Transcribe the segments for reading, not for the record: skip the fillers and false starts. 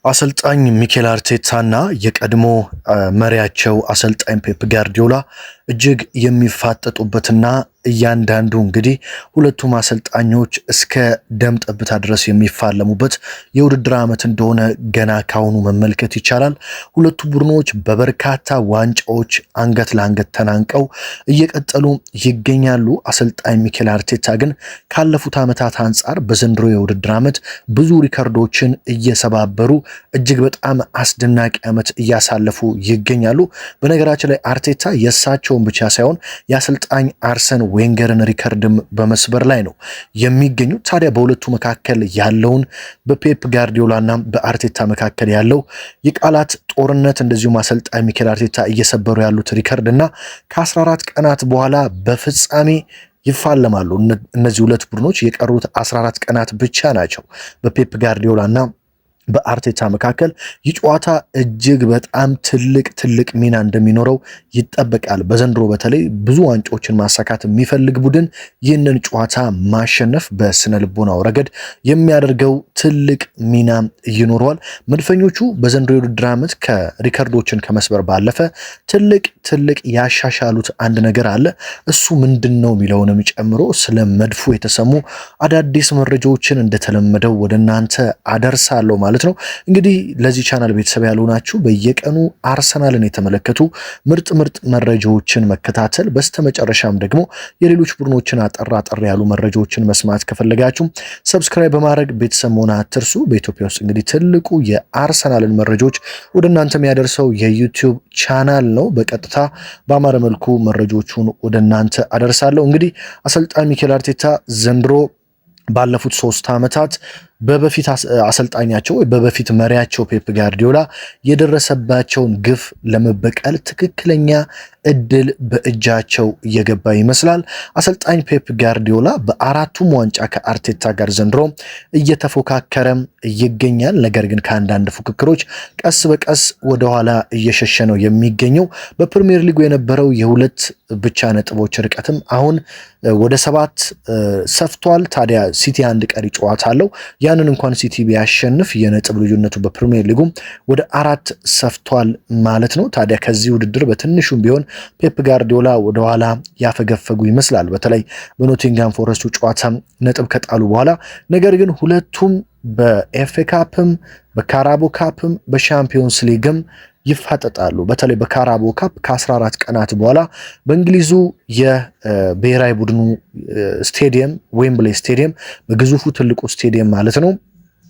አሰልጣኝ ሚኬል አርቴታና የቀድሞ መሪያቸው አሰልጣኝ ፔፕ ጋርዲዮላ እጅግ የሚፋጠጡበትና እያንዳንዱ እንግዲህ ሁለቱም አሰልጣኞች እስከ ደም ጠብታ ድረስ የሚፋለሙበት የውድድር ዓመት እንደሆነ ገና ካሁኑ መመልከት ይቻላል። ሁለቱ ቡድኖች በበርካታ ዋንጫዎች አንገት ለአንገት ተናንቀው እየቀጠሉ ይገኛሉ። አሰልጣኝ ሚኬል አርቴታ ግን ካለፉት ዓመታት አንጻር በዘንድሮ የውድድር ዓመት ብዙ ሪከርዶችን እየሰባበሩ እጅግ በጣም አስደናቂ ዓመት እያሳለፉ ይገኛሉ። በነገራችን ላይ አርቴታ የእሳቸውን ብቻ ሳይሆን የአሰልጣኝ አርሰን ዌንገርን ሪከርድም በመስበር ላይ ነው የሚገኙ። ታዲያ በሁለቱ መካከል ያለውን በፔፕ ጋርዲዮላና በአርቴታ መካከል ያለው የቃላት ጦርነት እንደዚሁም አሰልጣኝ ሚኬል አርቴታ እየሰበሩ ያሉት ሪከርድ እና ከ14 ቀናት በኋላ በፍጻሜ ይፋለማሉ። እነዚህ ሁለት ቡድኖች የቀሩት 14 ቀናት ብቻ ናቸው በፔፕ ጋርዲዮላና በአርቴታ መካከል። ይህ ጨዋታ እጅግ በጣም ትልቅ ሚና እንደሚኖረው ይጠበቃል። በዘንድሮ በተለይ ብዙ ዋንጫዎችን ማሳካት የሚፈልግ ቡድን ይህንን ጨዋታ ማሸነፍ በስነ ልቦናው ረገድ የሚያደርገው ትልቅ ሚና ይኖረዋል። መድፈኞቹ በዘንድሮ የውድድር ዓመት ከሪከርዶችን ከመስበር ባለፈ ትልቅ ያሻሻሉት አንድ ነገር አለ። እሱ ምንድን ነው የሚለውንም ጨምሮ ስለ መድፉ የተሰሙ አዳዲስ መረጃዎችን እንደተለመደው ወደ እናንተ አደርሳለሁ ማለት ነው። እንግዲህ ለዚህ ቻናል ቤተሰብ ያልሆናችሁ በየቀኑ አርሰናልን የተመለከቱ ምርጥ መረጃዎችን መከታተል፣ በስተመጨረሻም ደግሞ የሌሎች ቡድኖችን አጠር ያሉ መረጃዎችን መስማት ከፈለጋችሁ ሰብስክራይብ በማድረግ ቤተሰብ መሆን አትርሱ። በኢትዮጵያ ውስጥ እንግዲህ ትልቁ የአርሰናልን መረጃዎች ወደ እናንተ የሚያደርሰው የዩቲዩብ ቻናል ነው። በቀጥታ በአማረ መልኩ መረጃዎቹን ወደ እናንተ አደርሳለሁ። እንግዲህ አሰልጣኝ ሚኬል አርቴታ ዘንድሮ ባለፉት 3 ዓመታት በበፊት አሰልጣኛቸው በበፊት መሪያቸው ፔፕ ጋርዲዮላ የደረሰባቸውን ግፍ ለመበቀል ትክክለኛ እድል በእጃቸው እየገባ ይመስላል። አሰልጣኝ ፔፕ ጋርዲዮላ በአራቱም ዋንጫ ከአርቴታ ጋር ዘንድሮ እየተፎካከረም ይገኛል። ነገር ግን ከአንዳንድ ፉክክሮች ቀስ በቀስ ወደኋላ እየሸሸ ነው የሚገኘው። በፕሪሚየር ሊጉ የነበረው የሁለት ብቻ ነጥቦች ርቀትም አሁን ወደ 7 ሰፍቷል። ታዲያ ሲቲ አንድ ቀሪ ጨዋታ አለው። ያንን እንኳን ሲቲ ቢያሸንፍ የነጥብ ልዩነቱ በፕሪሚየር ሊጉ ወደ 4 ሰፍቷል ማለት ነው። ታዲያ ከዚህ ውድድር በትንሹም ቢሆን ፔፕ ጋርዲዮላ ወደኋላ ያፈገፈጉ ይመስላል፣ በተለይ በኖቲንጋም ፎረስቱ ጨዋታ ነጥብ ከጣሉ በኋላ። ነገር ግን ሁለቱም በኤፍኤ ካፕም በካራቦ ካፕም በሻምፒዮንስ ሊግም ይፋጠጣሉ። በተለይ በካራቦ ካፕ ከ14 ቀናት በኋላ በእንግሊዙ የብሔራዊ ቡድኑ ስቴዲየም ዌምብሌ ስቴዲየም በግዙፉ ትልቁ ስቴዲየም ማለት ነው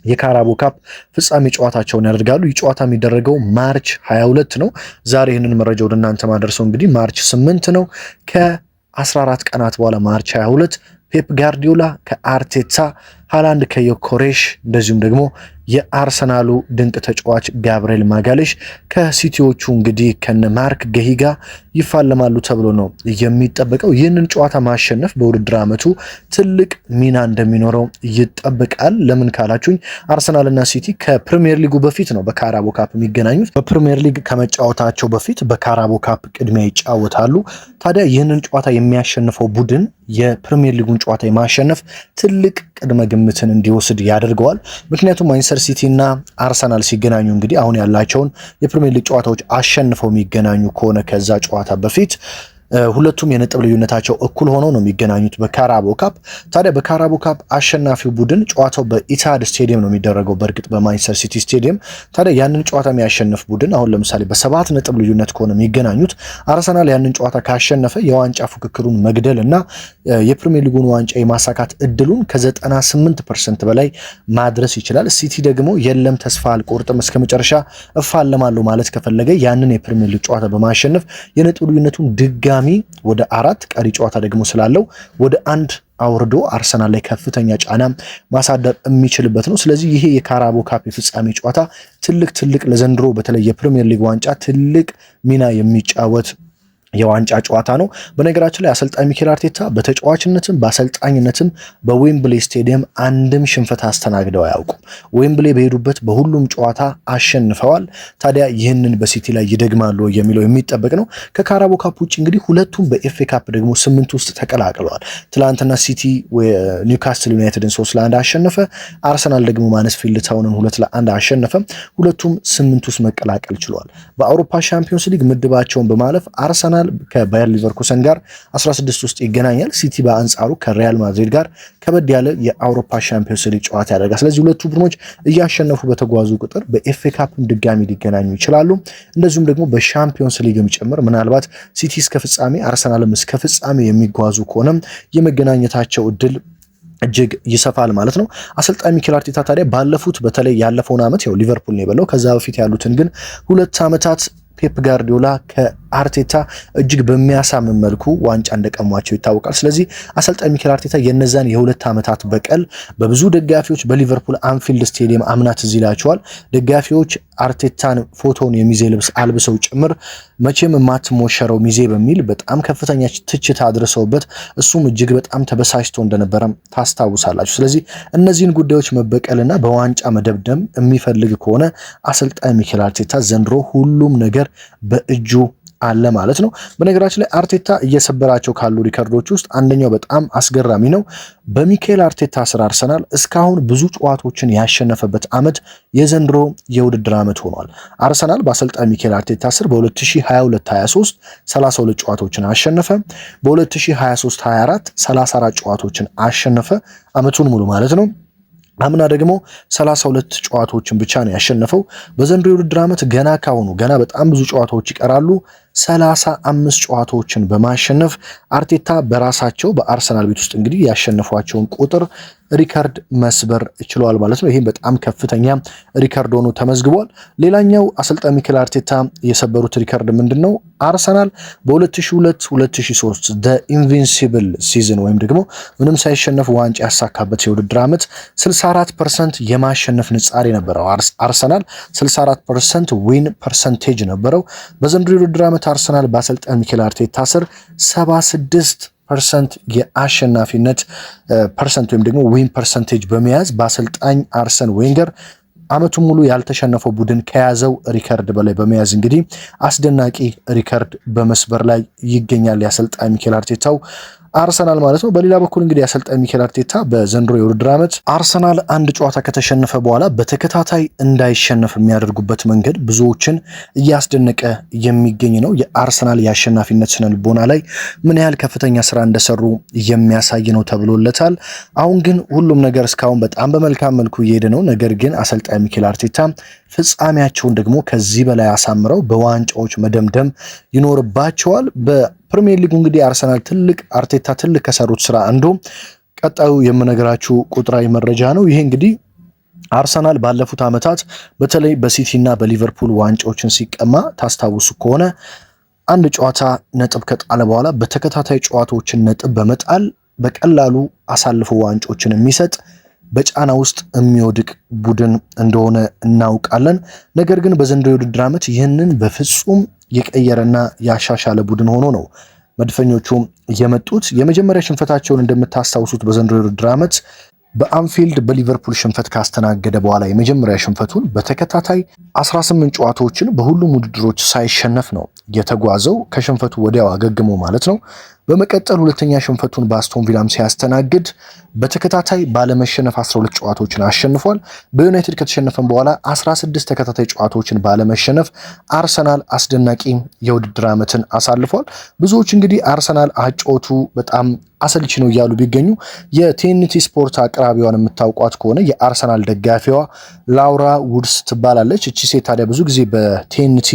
የካራቦ ካፕ ፍጻሜ ጨዋታቸውን ያደርጋሉ። ይህ ጨዋታ የሚደረገው ማርች 22 ነው። ዛሬ ይህንን መረጃ ወደ እናንተ ማደርሰው እንግዲህ ማርች 8 ነው። ከ14 ቀናት በኋላ ማርች 22 ፔፕ ጋርዲዮላ ከአርቴታ፣ ሃላንድ ከዮኮሬሽ እንደዚሁም ደግሞ የአርሰናሉ ድንቅ ተጫዋች ጋብርኤል ማጋሌሽ ከሲቲዎቹ እንግዲህ ከነ ማርክ ገሂጋ ይፋለማሉ ተብሎ ነው የሚጠበቀው። ይህንን ጨዋታ ማሸነፍ በውድድር ዓመቱ ትልቅ ሚና እንደሚኖረው ይጠበቃል። ለምን ካላችሁኝ አርሰናልና ሲቲ ከፕሪሚየር ሊጉ በፊት ነው በካራቦ ካፕ የሚገናኙት። በፕሪሚየር ሊግ ከመጫወታቸው በፊት በካራቦ ካፕ ቅድሚያ ይጫወታሉ። ታዲያ ይህንን ጨዋታ የሚያሸንፈው ቡድን የፕሪሚየር ሊጉን ጨዋታ የማሸነፍ ትልቅ ቅድመ ግምትን እንዲወስድ ያደርገዋል። ምክንያቱም ማንቸስተር ሲቲ እና አርሰናል ሲገናኙ እንግዲህ አሁን ያላቸውን የፕሪሚየር ሊግ ጨዋታዎች አሸንፈው የሚገናኙ ከሆነ ከዛ ጨዋታ በፊት ሁለቱም የነጥብ ልዩነታቸው እኩል ሆኖ ነው የሚገናኙት በካራቦ ካፕ። ታዲያ በካራቦ ካፕ አሸናፊው ቡድን ጨዋታው በኢታድ ስቴዲየም ነው የሚደረገው፣ በእርግጥ በማንቸስተር ሲቲ ስቴዲየም። ታዲያ ያንን ጨዋታ የሚያሸንፍ ቡድን አሁን ለምሳሌ በ7 ነጥብ ልዩነት ከሆነ የሚገናኙት አርሰናል ያንን ጨዋታ ካሸነፈ የዋንጫ ፉክክሩን መግደል እና የፕሪሚየር ሊጉን ዋንጫ የማሳካት እድሉን ከ98% በላይ ማድረስ ይችላል። ሲቲ ደግሞ የለም ተስፋ አልቆርጥም እስከ መጨረሻ እፋለማለሁ ማለት ከፈለገ ያንን የፕሪሚየር ሊግ ጨዋታ በማሸነፍ የነጥብ ልዩነቱን ድጋሚ ወደ 4 ቀሪ ጨዋታ ደግሞ ስላለው ወደ 1 አውርዶ አርሰናል ላይ ከፍተኛ ጫና ማሳደር የሚችልበት ነው። ስለዚህ ይሄ የካራቦ ካፕ የፍጻሜ ጨዋታ ትልቅ ለዘንድሮ በተለይ የፕሪሚየር ሊግ ዋንጫ ትልቅ ሚና የሚጫወት የዋንጫ ጨዋታ ነው። በነገራችን ላይ አሰልጣኝ ሚኬል አርቴታ በተጫዋችነትም በአሰልጣኝነትም በዌምብሌ ስቴዲየም አንድም ሽንፈት አስተናግደው አያውቁም። ዌምብሌ በሄዱበት በሁሉም ጨዋታ አሸንፈዋል። ታዲያ ይህንን በሲቲ ላይ ይደግማሉ የሚለው የሚጠበቅ ነው። ከካራቦ ካፕ ውጭ እንግዲህ ሁለቱም በኤፍኤ ካፕ ደግሞ 8 ውስጥ ተቀላቅለዋል። ትላንትና ሲቲ ኒውካስትል ዩናይትድን 3-1 አሸነፈ። አርሰናል ደግሞ ማንስፊልድ ታውንን 2-1 አሸነፈ። ሁለቱም 8 ውስጥ መቀላቀል ችለዋል። በአውሮፓ ሻምፒዮንስ ሊግ ምድባቸውን በማለፍ አርሰናል ከባየር ሊቨርኩሰን ጋር 16 ውስጥ ይገናኛል። ሲቲ በአንጻሩ ከሪያል ማድሪድ ጋር ከበድ ያለ የአውሮፓ ሻምፒዮንስ ሊግ ጨዋታ ያደርጋል። ስለዚህ ሁለቱ ቡድኖች እያሸነፉ በተጓዙ ቁጥር በኤፍኤ ካፕም ድጋሚ ሊገናኙ ይችላሉ። እንደዚሁም ደግሞ በሻምፒዮንስ ሊግም ጭምር ምናልባት ሲቲ እስከ ፍጻሜ አርሰናልም እስከ ፍጻሜ የሚጓዙ ከሆነም የመገናኘታቸው እድል እጅግ ይሰፋል ማለት ነው። አሰልጣኝ ሚኬል አርቴታ ታዲያ ባለፉት በተለይ ያለፈውን ዓመት ያው ሊቨርፑል ነው የበላው። ከዛ በፊት ያሉትን ግን 2 ዓመታት ፔፕ ጋርዲዮላ ከአርቴታ እጅግ በሚያሳምን መልኩ ዋንጫ እንደቀሟቸው ይታወቃል። ስለዚህ አሰልጣኝ ሚኬል አርቴታ የነዛን የ2 ዓመታት በቀል በብዙ ደጋፊዎች በሊቨርፑል አንፊልድ ስቴዲየም አምናት እዚህ ይላቸዋል። ደጋፊዎች አርቴታን ፎቶውን የሚዜ ልብስ አልብሰው ጭምር መቼም የማትሞሸረው ሚዜ በሚል በጣም ከፍተኛ ትችት አድርሰውበት እሱም እጅግ በጣም ተበሳጭቶ እንደነበረም ታስታውሳላችሁ። ስለዚህ እነዚህን ጉዳዮች መበቀልና በዋንጫ መደብደም የሚፈልግ ከሆነ አሰልጣኝ ሚኬል አርቴታ ዘንድሮ ሁሉም ነገር በእጁ አለ ማለት ነው። በነገራችን ላይ አርቴታ እየሰበራቸው ካሉ ሪከርዶች ውስጥ አንደኛው በጣም አስገራሚ ነው። በሚኬል አርቴታ ስር አርሰናል እስካሁን ብዙ ጨዋታዎችን ያሸነፈበት ዓመት የዘንድሮ የውድድር ዓመት ሆኗል። አርሰናል በአሰልጣኝ ሚኬል አርቴታ ስር በ2022-23 32 ጨዋታዎችን አሸነፈ። በ2023-24 34 ጨዋታዎችን አሸነፈ፣ ዓመቱን ሙሉ ማለት ነው። አምና ደግሞ 32 ጨዋታዎችን ብቻ ነው ያሸነፈው። በዘንድሮ የውድድር ዓመት ገና በጣም ብዙ ጨዋታዎች ይቀራሉ። 35 ጨዋታዎችን በማሸነፍ አርቴታ በራሳቸው በአርሰናል ቤት ውስጥ እንግዲህ ያሸነፏቸውን ቁጥር ሪከርድ መስበር ችለዋል ማለት ነው። ይህም በጣም ከፍተኛ ሪከርድ ሆኖ ተመዝግቧል። ሌላኛው አሰልጣኝ ሚኬል አርቴታ የሰበሩት ሪከርድ ምንድነው? አርሰናል በ2002-2003 ኢንቪንሲብል ሲዝን ወይም ደግሞ ምንም ሳይሸነፍ ዋንጫ ያሳካበት የውድድር ዓመት 64% የማሸነፍ ንጻሬ ነበረው። አርሰናል 64% ዊን ፐርሰንቴጅ ነበረው። በዘንድሮ የውድድር ዓመት አርሰናል በአሰልጣኝ ሚኬል አርቴታ ስር 76% የአሸናፊነት ፐርሰንት ወይም ደግሞ ዊን ፐርሰንቴጅ በመያዝ በአሰልጣኝ አርሰን ዌንገር ዓመቱን ሙሉ ያልተሸነፈው ቡድን ከያዘው ሪከርድ በላይ በመያዝ እንግዲህ አስደናቂ ሪከርድ በመስበር ላይ ይገኛል የአሰልጣኝ ሚኬል አርቴታው አርሰናል ማለት ነው። በሌላ በኩል እንግዲህ አሰልጣኝ ሚኬል አርቴታ በዘንድሮ የውድድር ዓመት አርሰናል አንድ ጨዋታ ከተሸነፈ በኋላ በተከታታይ እንዳይሸነፍ የሚያደርጉበት መንገድ ብዙዎችን እያስደነቀ የሚገኝ ነው። የአርሰናል የአሸናፊነት ስነ ልቦና ላይ ምን ያህል ከፍተኛ ስራ እንደሰሩ የሚያሳይ ነው ተብሎለታል። አሁን ግን ሁሉም ነገር እስካሁን በጣም በመልካም መልኩ እየሄደ ነው። ነገር ግን አሰልጣኝ ሚኬል አርቴታ ፍጻሜያቸውን ደግሞ ከዚህ በላይ አሳምረው በዋንጫዎች መደምደም ይኖርባቸዋል። ፕሪሚየር ሊጉ እንግዲህ አርቴታ ትልቅ ከሰሩት ስራ አንዱ ቀጣዩ የምነግራችሁ ቁጥራዊ መረጃ ነው። ይሄ እንግዲህ አርሰናል ባለፉት ዓመታት በተለይ በሲቲ እና በሊቨርፑል ዋንጫዎችን ሲቀማ ታስታውሱ ከሆነ አንድ ጨዋታ ነጥብ ከጣለ በኋላ በተከታታይ ጨዋታዎችን ነጥብ በመጣል በቀላሉ አሳልፎ ዋንጫዎችን የሚሰጥ በጫና ውስጥ የሚወድቅ ቡድን እንደሆነ እናውቃለን። ነገር ግን በዘንድሮው የውድድር ዓመት ይህንን በፍጹም የቀየረና ያሻሻለ ቡድን ሆኖ ነው መድፈኞቹ የመጡት። የመጀመሪያ ሽንፈታቸውን እንደምታስታውሱት በዘንድሮው የውድድር ዓመት በአንፊልድ በሊቨርፑል ሽንፈት ካስተናገደ በኋላ የመጀመሪያ ሽንፈቱን በተከታታይ 18 ጨዋታዎችን በሁሉም ውድድሮች ሳይሸነፍ ነው የተጓዘው። ከሽንፈቱ ወዲያው አገግሞ ማለት ነው። በመቀጠል ሁለተኛ ሽንፈቱን በአስቶን ቪላም ሲያስተናግድ በተከታታይ ባለመሸነፍ 12 ጨዋታዎችን አሸንፏል። በዩናይትድ ከተሸነፈን በኋላ 16 ተከታታይ ጨዋታዎችን ባለመሸነፍ አርሰናል አስደናቂ የውድድር ዓመትን አሳልፏል። ብዙዎች እንግዲህ አርሰናል አጨዋወቱ በጣም አሰልቺ ነው እያሉ ቢገኙ የቲኤንቲ ስፖርት አቅራቢዋን የምታውቋት ከሆነ የአርሰናል ደጋፊዋ ላውራ ውድስ ትባላለች። እቺ ሴት ታዲያ ብዙ ጊዜ በቲኤንቲ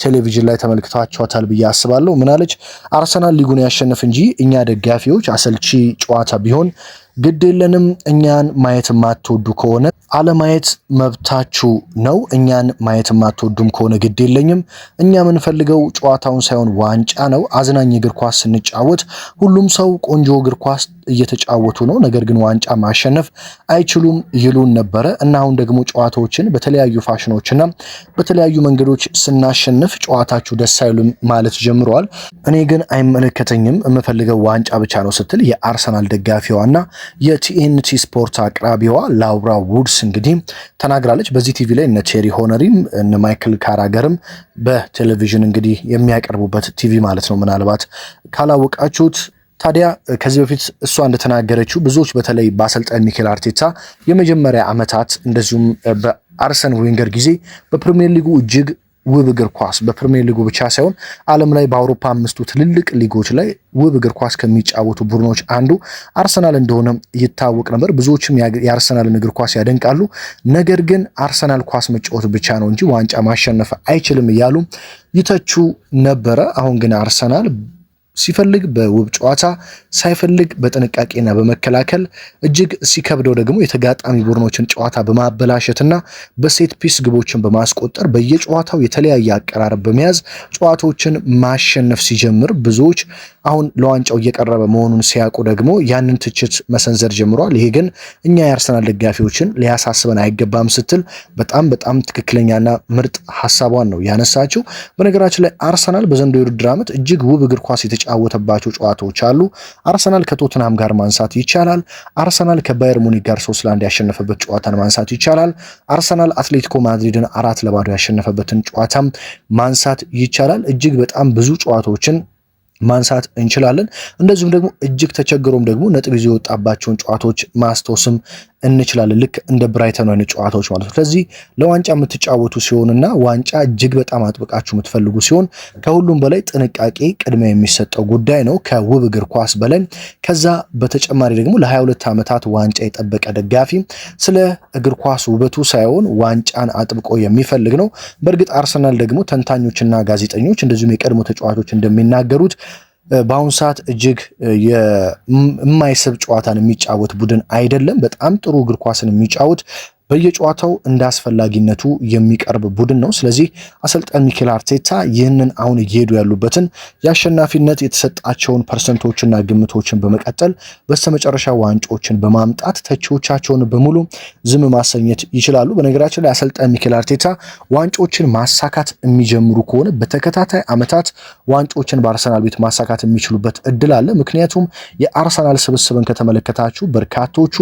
ቴሌቪዥን ላይ ተመልክታችኋታል ብዬ አስባለሁ። ምናለች? አርሰናል ሊጉን ያሸንፍ እንጂ እኛ ደጋፊዎች አሰልቺ ጨዋታ ቢሆን ግድ የለንም። እኛን ማየት የማትወዱ ከሆነ አለማየት መብታችሁ ነው። እኛን ማየት የማትወዱም ከሆነ ግድ የለኝም። እኛ የምንፈልገው ጨዋታውን ሳይሆን ዋንጫ ነው። አዝናኝ እግር ኳስ ስንጫወት ሁሉም ሰው ቆንጆ እግር ኳስ እየተጫወቱ ነው፣ ነገር ግን ዋንጫ ማሸነፍ አይችሉም ይሉን ነበረ እና አሁን ደግሞ ጨዋታዎችን በተለያዩ ፋሽኖችና በተለያዩ መንገዶች ስናሸንፍ ጨዋታችሁ ደስ አይሉም ማለት ጀምረዋል። እኔ ግን አይመለከተኝም፣ የምፈልገው ዋንጫ ብቻ ነው ስትል የአርሰናል ደጋፊዋና የቲኤንቲ ስፖርት አቅራቢዋ ላውራ ውድስ እንግዲህ ተናግራለች። በዚህ ቲቪ ላይ እነ ቴሪ ሆነሪም እነ ማይክል ካራገርም በቴሌቪዥን እንግዲህ የሚያቀርቡበት ቲቪ ማለት ነው፣ ምናልባት ካላወቃችሁት። ታዲያ ከዚህ በፊት እሷ እንደተናገረችው ብዙዎች በተለይ በአሰልጣኝ ሚኬል አርቴታ የመጀመሪያ ዓመታት እንደዚሁም በአርሰን ዌንገር ጊዜ በፕሪሚየር ሊጉ እጅግ ውብ እግር ኳስ በፕሪሚየር ሊጉ ብቻ ሳይሆን ዓለም ላይ በአውሮፓ አምስቱ ትልልቅ ሊጎች ላይ ውብ እግር ኳስ ከሚጫወቱ ቡድኖች አንዱ አርሰናል እንደሆነ ይታወቅ ነበር። ብዙዎችም የአርሰናልን እግር ኳስ ያደንቃሉ። ነገር ግን አርሰናል ኳስ መጫወት ብቻ ነው እንጂ ዋንጫ ማሸነፍ አይችልም እያሉ ይተቹ ነበረ። አሁን ግን አርሰናል ሲፈልግ በውብ ጨዋታ ሳይፈልግ በጥንቃቄና በመከላከል እጅግ ሲከብደው ደግሞ የተጋጣሚ ቡድኖችን ጨዋታ በማበላሸትና በሴት ፒስ ግቦችን በማስቆጠር በየጨዋታው የተለያየ አቀራረብ በመያዝ ጨዋታዎችን ማሸነፍ ሲጀምር ብዙዎች አሁን ለዋንጫው እየቀረበ መሆኑን ሲያውቁ ደግሞ ያንን ትችት መሰንዘር ጀምረዋል። ይሄ ግን እኛ የአርሰናል ደጋፊዎችን ሊያሳስበን አይገባም ስትል በጣም ትክክለኛና ምርጥ ሀሳቧን ነው ያነሳችው። በነገራችን ላይ አርሰናል በዘንድሮው የውድድር ዓመት እጅግ ውብ እግር ኳስ የተጫወተባቸው ጨዋታዎች አሉ። አርሰናል ከቶትናም ጋር ማንሳት ይቻላል። አርሰናል ከባየር ሙኒክ ጋር 3-1 ያሸነፈበት ጨዋታን ማንሳት ይቻላል። አርሰናል አትሌቲኮ ማድሪድን 4-0 ያሸነፈበትን ጨዋታም ማንሳት ይቻላል። እጅግ በጣም ብዙ ጨዋታዎችን ማንሳት እንችላለን። እንደዚሁም ደግሞ እጅግ ተቸግሮም ደግሞ ነጥብ ይዞ የወጣባቸውን ጨዋታዎች ማስታወስም እንችላለን። ልክ እንደ ብራይተን አይነት ጨዋታዎች ማለት ነው። ስለዚህ ለዋንጫ የምትጫወቱ ሲሆንና ዋንጫ እጅግ በጣም አጥብቃችሁ የምትፈልጉ ሲሆን ከሁሉም በላይ ጥንቃቄ ቅድሚያ የሚሰጠው ጉዳይ ነው፣ ከውብ እግር ኳስ በላይ። ከዛ በተጨማሪ ደግሞ ለ22 ዓመታት ዋንጫ የጠበቀ ደጋፊ ስለ እግር ኳስ ውበቱ ሳይሆን ዋንጫን አጥብቆ የሚፈልግ ነው። በእርግጥ አርሰናል ደግሞ ተንታኞችና ጋዜጠኞች እንደዚሁም የቀድሞ ተጫዋቾች እንደሚናገሩት በአሁኑ ሰዓት እጅግ የማይስብ ጨዋታን የሚጫወት ቡድን አይደለም። በጣም ጥሩ እግር ኳስን የሚጫወት በየጨዋታው እንደ አስፈላጊነቱ የሚቀርብ ቡድን ነው። ስለዚህ አሰልጣኝ ሚኬል አርቴታ ይህንን አሁን እየሄዱ ያሉበትን የአሸናፊነት የተሰጣቸውን ፐርሰንቶችና ግምቶችን በመቀጠል በስተመጨረሻ ዋንጫዎችን በማምጣት ተቺዎቻቸውን በሙሉ ዝም ማሰኘት ይችላሉ። በነገራችን ላይ አሰልጣኝ ሚኬል አርቴታ ዋንጫዎችን ማሳካት የሚጀምሩ ከሆነ በተከታታይ ዓመታት ዋንጫዎችን በአርሰናል ቤት ማሳካት የሚችሉበት እድል አለ። ምክንያቱም የአርሰናል ስብስብን ከተመለከታችሁ በርካቶቹ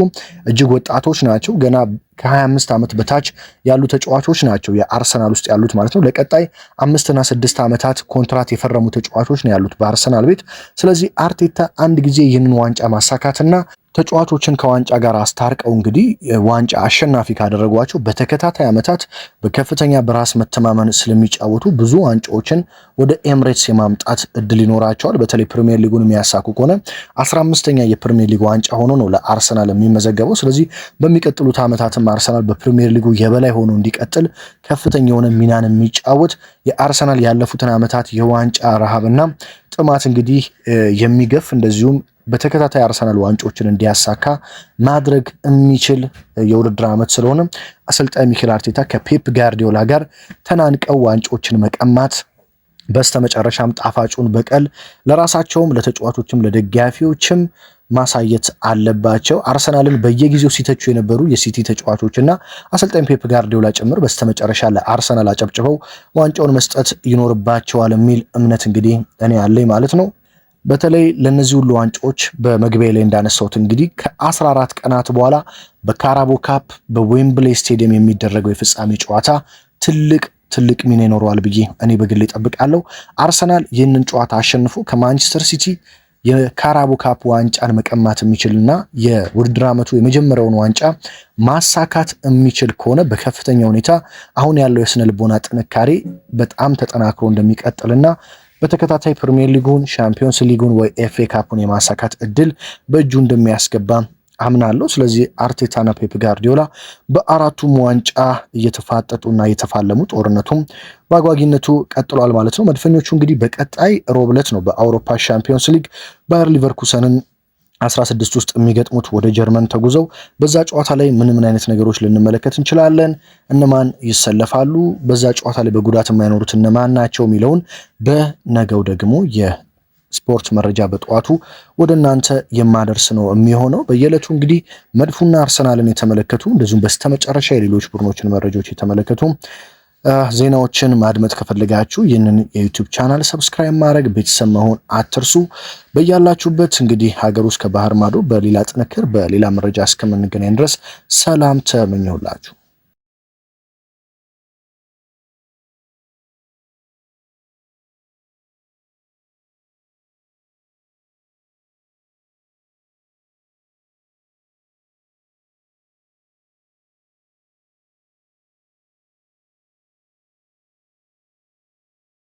እጅግ ወጣቶች ናቸው። ገና ከ25 ዓመት በታች ያሉ ተጫዋቾች ናቸው የአርሰናል ውስጥ ያሉት ማለት ነው። ለቀጣይ 5 እና 6 ዓመታት ኮንትራት የፈረሙ ተጫዋቾች ነው ያሉት በአርሰናል ቤት። ስለዚህ አርቴታ አንድ ጊዜ ይህንን ዋንጫ ማሳካትና ተጫዋቾችን ከዋንጫ ጋር አስታርቀው እንግዲህ ዋንጫ አሸናፊ ካደረጓቸው በተከታታይ ዓመታት በከፍተኛ በራስ መተማመን ስለሚጫወቱ ብዙ ዋንጫዎችን ወደ ኤምሬትስ የማምጣት እድል ይኖራቸዋል። በተለይ ፕሪሚየር ሊጉን የሚያሳኩ ከሆነ 15ኛ የፕሪሚየር ሊግ ዋንጫ ሆኖ ነው ለአርሰናል የሚመዘገበው። ስለዚህ በሚቀጥሉት ዓመታትም አርሰናል በፕሪሚየር ሊጉ የበላይ ሆኖ እንዲቀጥል ከፍተኛ የሆነ ሚናን የሚጫወት የአርሰናል ያለፉትን ዓመታት የዋንጫ ረሃብና ጥማት እንግዲህ የሚገፍ እንደዚሁም በተከታታይ አርሰናል ዋንጫዎችን እንዲያሳካ ማድረግ የሚችል የውድድር ዓመት ስለሆነ አሰልጣኝ ሚኬል አርቴታ ከፔፕ ጋርዲዮላ ጋር ተናንቀው ዋንጫዎችን መቀማት በስተመጨረሻም ጣፋጩን በቀል ለራሳቸውም ለተጫዋቾችም ለደጋፊዎችም ማሳየት አለባቸው። አርሰናልን በየጊዜው ሲተቹ የነበሩ የሲቲ ተጫዋቾችና አሰልጣኝ ፔፕ ጋርዲዮላ ጭምር በስተመጨረሻ ለአርሰናል አጨብጭበው ዋንጫውን መስጠት ይኖርባቸዋል የሚል እምነት እንግዲህ እኔ አለኝ ማለት ነው። በተለይ ለነዚህ ሁሉ ዋንጫዎች በመግቢያ ላይ እንዳነሳሁት እንግዲህ ከ14 ቀናት በኋላ በካራቦ ካፕ በዌምብሌይ ስቴዲየም የሚደረገው የፍጻሜ ጨዋታ ትልቅ ሚና ይኖረዋል ብዬ እኔ በግሌ እጠብቃለሁ። አርሰናል ይህንን ጨዋታ አሸንፎ ከማንቸስተር ሲቲ የካራቦ ካፕ ዋንጫን መቀማት የሚችልና የውድድር ዓመቱ የመጀመሪያውን ዋንጫ ማሳካት የሚችል ከሆነ በከፍተኛ ሁኔታ አሁን ያለው የስነ ልቦና ጥንካሬ በጣም ተጠናክሮ እንደሚቀጥልና በተከታታይ ፕሪሚየር ሊጉን፣ ሻምፒዮንስ ሊጉን ወይ ኤፍኤ ካፑን የማሳካት እድል በእጁ እንደሚያስገባ አምናለሁ። ስለዚህ አርቴታና ፔፕ ጋርዲዮላ በአራቱም ዋንጫ እየተፋጠጡና እየተፋለሙ ጦርነቱም በአጓጊነቱ ቀጥሏል ማለት ነው። መድፈኞቹ እንግዲህ በቀጣይ ሮብ ዕለት ነው በአውሮፓ ሻምፒዮንስ ሊግ ባየር ሊቨርኩሰንን 16 ውስጥ የሚገጥሙት ወደ ጀርመን ተጉዘው በዛ ጨዋታ ላይ ምን አይነት ነገሮች ልንመለከት እንችላለን? እነማን ይሰለፋሉ? በዛ ጨዋታ ላይ በጉዳት የማይኖሩት እነማን ናቸው የሚለውን በነገው ደግሞ የስፖርት መረጃ በጠዋቱ ወደ እናንተ የማደርስ ነው የሚሆነው። በየዕለቱ እንግዲህ መድፉና አርሰናልን የተመለከቱ እንደዚሁም በስተመጨረሻ የሌሎች ቡድኖችን መረጃዎች የተመለከቱ ዜናዎችን ማድመጥ ከፈለጋችሁ ይህንን የዩቲዩብ ቻናል ሰብስክራይብ ማድረግ ቤተሰብ መሆን አትርሱ። በያላችሁበት እንግዲህ ሀገር ውስጥ ከባህር ማዶ በሌላ ጥንክር በሌላ መረጃ እስከምንገናኝ ድረስ ሰላም ተመኘሁላችሁ።